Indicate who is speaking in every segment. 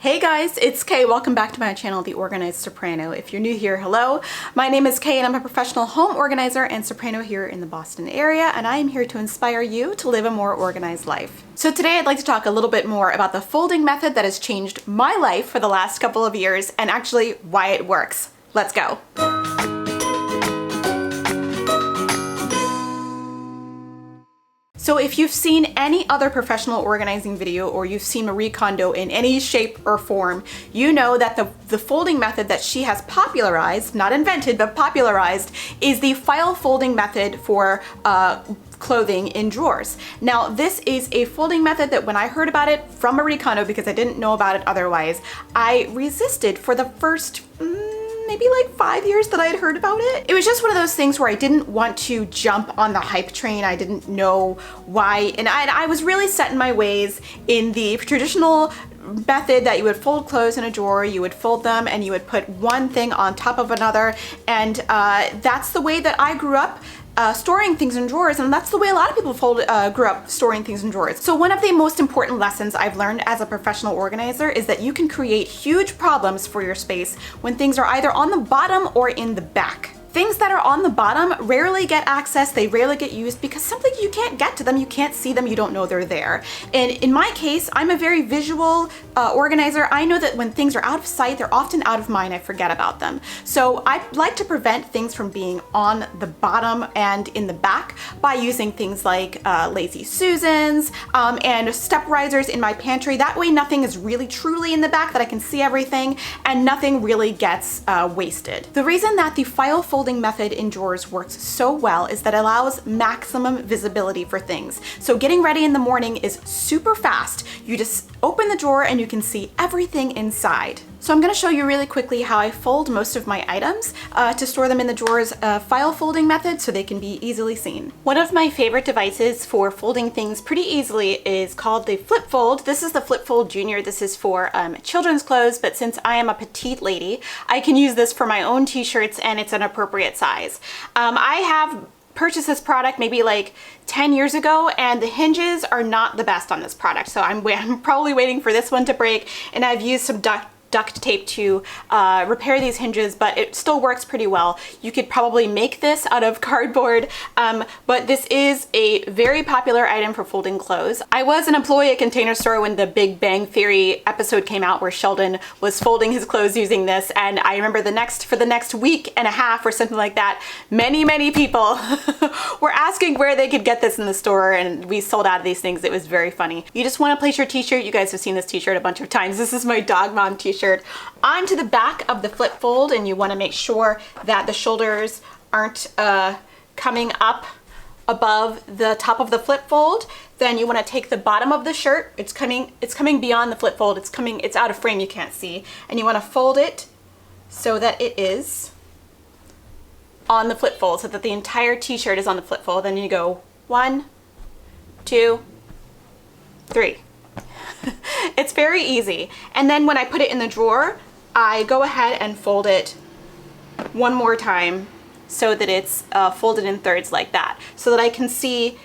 Speaker 1: Hey guys, it's Kay. Welcome back to my channel, The Organized Soprano. If you're new here, hello. My name is Kay and I'm a professional home organizer and soprano here in the Boston area, and I am here to inspire you to live a more organized life. So today I'd like to talk a little bit more about the folding method that has changed my life for the last couple of years and actually why it works. Let's go. So if you've seen any other professional organizing video or you've seen Marie Kondo in any shape or form, you know that the folding method that she has popularized, not invented, but popularized, is the file folding method for clothing in drawers. Now, this is a folding method that when I heard about it from Marie Kondo, because I didn't know about it otherwise, I resisted for the first maybe like 5 years that I had heard about it. It was just one of those things where I didn't want to jump on the hype train. I didn't know why, and I was really set in my ways in the traditional method that you would fold clothes in a drawer, you would fold them and you would put one thing on top of another, and that's the way that I grew up storing things in drawers, and that's the way a lot of people grew up storing things in drawers. So one of the most important lessons I've learned as a professional organizer is that you can create huge problems for your space when things are either on the bottom or in the back. Things that are on the bottom rarely get access, they rarely get used because simply you can't get to them, you can't see them, you don't know they're there. And in my case, I'm a very visual organizer. I know that when things are out of sight, they're often out of mind, I forget about them. So I like to prevent things from being on the bottom and in the back by using things like Lazy Susans and step risers in my pantry. That way nothing is really truly in the back, that I can see everything and nothing really gets wasted. The reason that the file folding method in drawers works so well is that it allows maximum visibility for things. So getting ready in the morning is super fast. You just open the drawer and you can see everything inside. So I'm going to show you really quickly how I fold most of my items to store them in the drawers file folding method so they can be easily seen. One of my favorite devices for folding things pretty easily is called the Flip Fold. This is the Flip Fold Junior. This is for children's clothes, but since I am a petite lady, I can use this for my own t-shirts and it's an appropriate size. I have purchased this product maybe like 10 years ago and the hinges are not the best on this product, so I'm probably waiting for this one to break, and I've used some duct tape to repair these hinges, but it still works pretty well. You could probably make this out of cardboard, but this is a very popular item for folding clothes. I was an employee at Container Store when the Big Bang Theory episode came out where Sheldon was folding his clothes using this, and I remember for the next week and a half or something like that, many people were asking where they could get this in the store, and we sold out of these things. It was very funny. You just want to place your t-shirt. You guys have seen this t-shirt a bunch of times. This is my dog mom t-shirt onto the back of the flip fold, and you want to make sure that the shoulders aren't coming up above the top of the flip fold. Then you want to take the bottom of the shirt, it's coming beyond the flip fold, it's out of frame, you can't see, and you want to fold it so that it is on the flip fold, so that the entire t-shirt is on the flip fold. Then you go 1, 2, 3. It's very easy. And then when I put it in the drawer, I go ahead and fold it one more time so that it's folded in thirds like that, so that I can see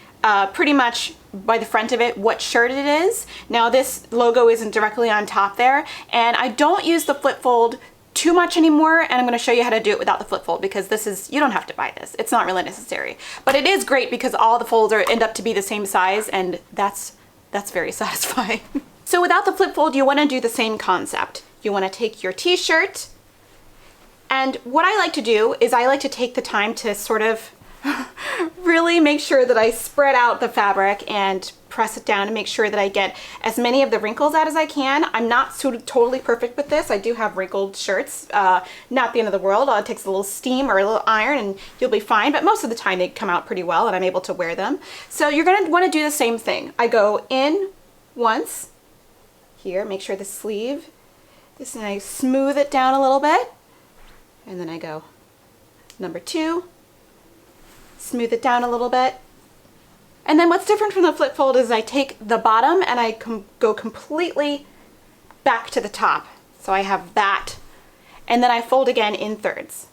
Speaker 1: pretty much by the front of it what shirt it is. Now this logo isn't directly on top there, and I don't use the flip fold too much anymore, and I'm going to show you how to do it without the flip fold, because you don't have to buy this. It's not really necessary, but it is great because all the folds end up to be the same size, and that's very satisfying. So without the flip fold, you want to do the same concept. You want to take your t-shirt, and what I like to do is I like to take the time to sort of really make sure that I spread out the fabric and press it down to make sure that I get as many of the wrinkles out as I can. I'm not totally perfect with this. I do have wrinkled shirts, not the end of the world. It takes a little steam or a little iron and you'll be fine, but most of the time they come out pretty well and I'm able to wear them. So you're going to want to do the same thing. I go in once, here, make sure the sleeve, and I smooth it down a little bit, and then I go number 2, smooth it down a little bit. And then what's different from the flip fold is I take the bottom and I go completely back to the top. So I have that, and then I fold again in thirds.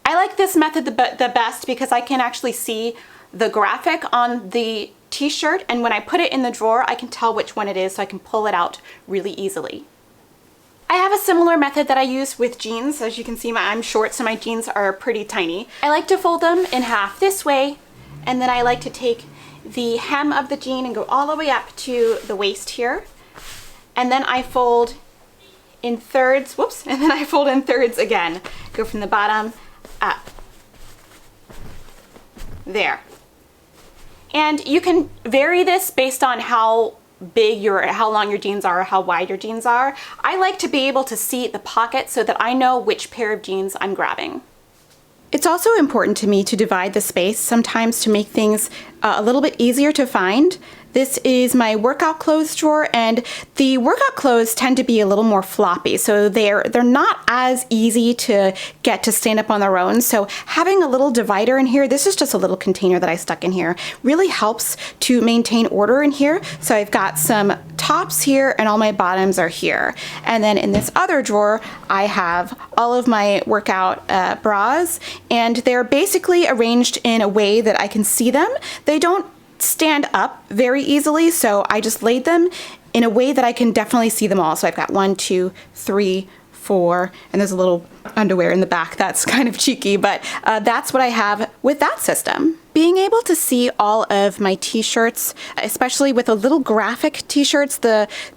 Speaker 1: I like this method the best because I can actually see the graphic on the t-shirt, and when I put it in the drawer, I can tell which one it is, so I can pull it out really easily. I have a similar method that I use with jeans. As you can see, I'm short, so my jeans are pretty tiny. I like to fold them in half this way, and then I like to take the hem of the jean and go all the way up to the waist here. And then I fold in thirds, whoops, and then I fold in thirds again. Go from the bottom up. There. And you can vary this based on how long your jeans are, or how wide your jeans are. I like to be able to see the pocket so that I know which pair of jeans I'm grabbing. It's also important to me to divide the space sometimes to make things a little bit easier to find. This is my workout clothes drawer, and the workout clothes tend to be a little more floppy, so they're not as easy to get to stand up on their own. So having a little divider in here, this is just a little container that I stuck in here, really helps to maintain order in here. So I've got some tops here and all my bottoms are here. And then in this other drawer, I have all of my workout bras, and they're basically arranged in a way that I can see them. They don't stand up very easily, so I just laid them in a way that I can definitely see them all. So I've got 1, 2, 3, 4, and there's a little underwear in the back that's kind of cheeky, but that's what I have with that system. Being able to see all of my t-shirts, especially with the little graphic t-shirts,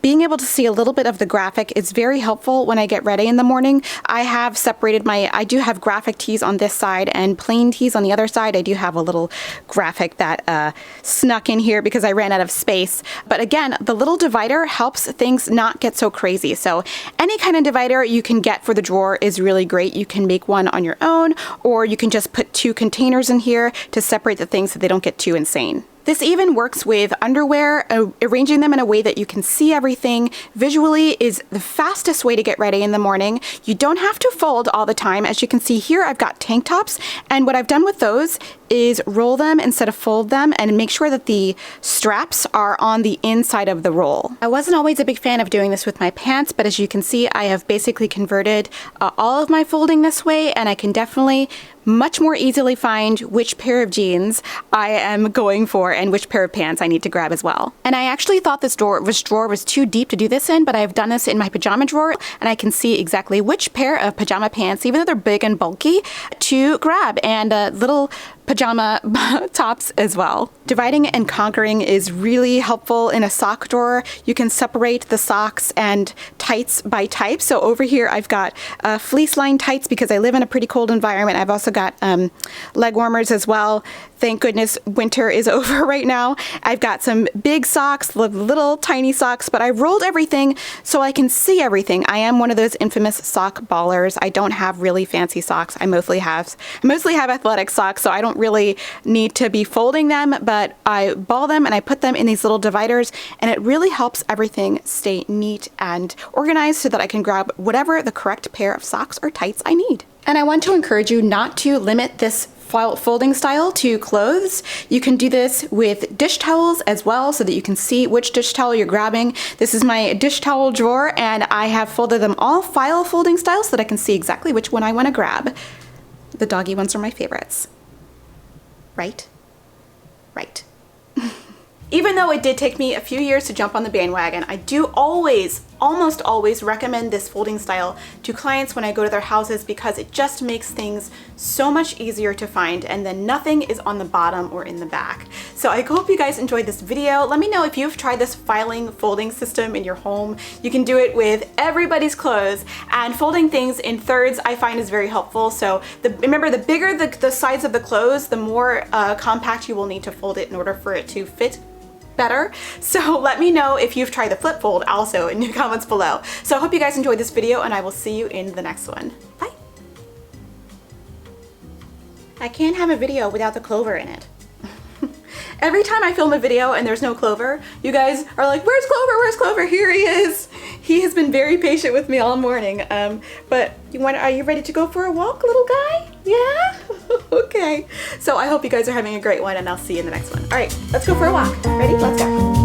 Speaker 1: being able to see a little bit of the graphic is very helpful when I get ready in the morning. I have separated I do have graphic tees on this side and plain tees on the other side. I do have a little graphic that snuck in here because I ran out of space. But again, the little divider helps things not get so crazy. So any kind of divider you can get for the drawer is really great. You can make one on your own, or you can just put 2 containers in here to separate the things so they don't get too insane. This even works with underwear. Arranging them in a way that you can see everything visually is the fastest way to get ready in the morning. You don't have to fold all the time. As you can see here, I've got tank tops, and what I've done with those is roll them instead of fold them and make sure that the straps are on the inside of the roll. I wasn't always a big fan of doing this with my pants, but as you can see, I have basically converted all of my folding this way, and I can definitely much more easily find which pair of jeans I am going for and which pair of pants I need to grab as well. And I actually thought this drawer was too deep to do this in, but I've done this in my pajama drawer, and I can see exactly which pair of pajama pants, even though they're big and bulky, to grab, and little pajama tops as well. Dividing and conquering is really helpful in a sock drawer. You can separate the socks and tights by type. So over here I've got fleece lined tights because I live in a pretty cold environment. I've also got leg warmers as well. Thank goodness winter is over right now. I've got some big socks, little tiny socks, but I rolled everything so I can see everything. I am one of those infamous sock ballers. I don't have really fancy socks. I mostly have athletic socks, so I don't really need to be folding them, but I ball them and I put them in these little dividers, and it really helps everything stay neat and organized so that I can grab whatever the correct pair of socks or tights I need. And I want to encourage you not to limit this folding style to clothes. You can do this with dish towels as well so that you can see which dish towel you're grabbing. This is my dish towel drawer, and I have folded them all file folding style so that I can see exactly which one I want to grab. The doggy ones are my favorites. Right? Right. Even though it did take me a few years to jump on the bandwagon, I do almost always recommend this folding style to clients when I go to their houses because it just makes things so much easier to find, and then nothing is on the bottom or in the back. So I hope you guys enjoyed this video. Let me know if you've tried this filing folding system in your home. You can do it with everybody's clothes, and folding things in thirds I find is very helpful. So remember, the bigger the size of the clothes, the more compact you will need to fold it in order for it to fit better. So let me know if you've tried the flip fold also in the comments below. So I hope you guys enjoyed this video, and I will see you in the next one. Bye. I can't have a video without the clover in it. Every time I film a video and there's no clover, you guys are like, where's Clover? Where's Clover? Here he is. He has been very patient with me all morning. But are you ready to go for a walk, little guy? Yeah? Okay. So I hope you guys are having a great one, and I'll see you in the next one. All right, let's go for a walk. Ready? Let's go.